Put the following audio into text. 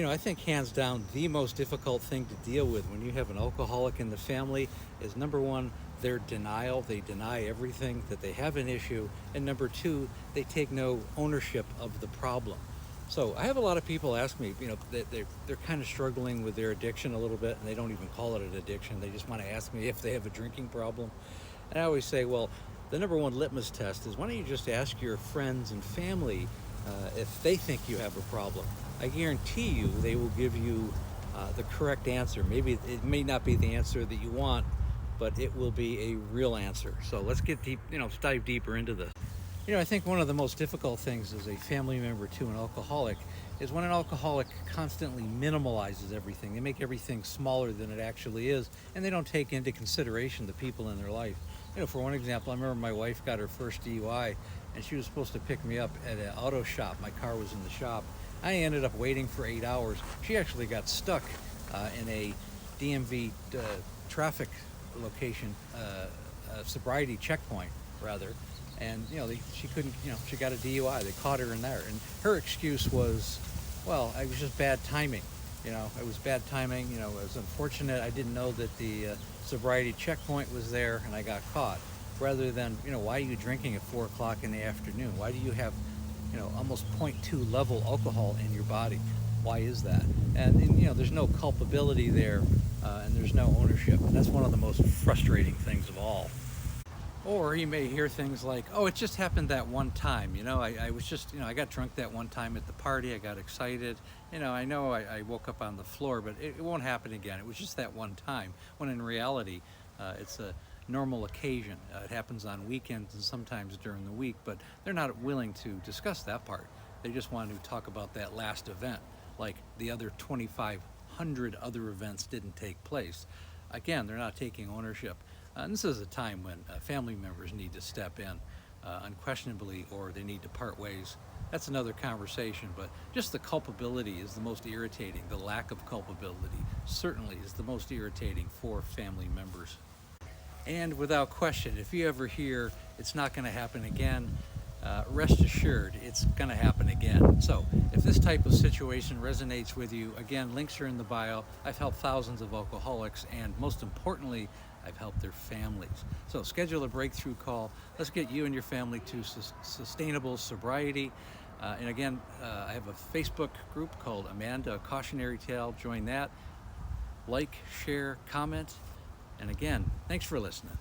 I think hands down the most difficult thing to deal with when you have an alcoholic in the family is number one, their denial. They deny everything that they have an issue. And number two, they take no ownership of the problem. So I have a lot of people ask me, that they're kind of struggling with their addiction a little bit, and they don't even call it an addiction. They just want to ask me if they have a drinking problem. And I always say, well, the number one litmus test is why don't you just ask your friends and family if they think you have a problem. I guarantee you they will give you the correct answer. Maybe it may not be the answer that you want, but it will be a real answer. So let's get deep, let's dive deeper into this. I think one of the most difficult things as a family member to an alcoholic is when an alcoholic constantly minimalizes everything. They make everything smaller than it actually is, and they don't take into consideration the people in their life. For one example, I remember my wife got her first DUI, and she was supposed to pick me up at an auto shop. My car was in the shop. I ended up waiting for 8 hours. She actually got stuck in a DMV traffic location, sobriety checkpoint, rather. And, she couldn't, she got a DUI. They caught her in there. And her excuse was, well, it was just bad timing. It was bad timing. It was unfortunate. I didn't know that the sobriety checkpoint was there and I got caught. Rather than, why are you drinking at 4 o'clock in the afternoon? Why do you have, almost 0.2 level alcohol in your body? Why is that? And there's no culpability there, and there's no ownership. And that's one of the most frustrating things of all. Or you may hear things like, oh, it just happened that one time. I was just, I got drunk that one time at the party. I got excited. I know I woke up on the floor, but it won't happen again. It was just that one time. When in reality, it's a normal occasion. It happens on weekends and sometimes during the week, but they're not willing to discuss that part. They just want to talk about that last event, like the other 2,500 other events didn't take place. Again, they're not taking ownership. And this is a time when family members need to step in unquestionably, or they need to part ways. That's another conversation, but just the culpability is the most irritating. The lack of culpability certainly is the most irritating for family members. And without question, if you ever hear it's not going to happen again, rest assured it's going to happen again. So if this type of situation resonates with you, again, links are in the bio. I've helped thousands of alcoholics, and most importantly, I've helped their families. So schedule a breakthrough call. Let's get you and your family to sustainable sobriety. And again, I have a Facebook group called Amanda, A Cautionary Tale. Join that. Like, share, comment. And again, thanks for listening.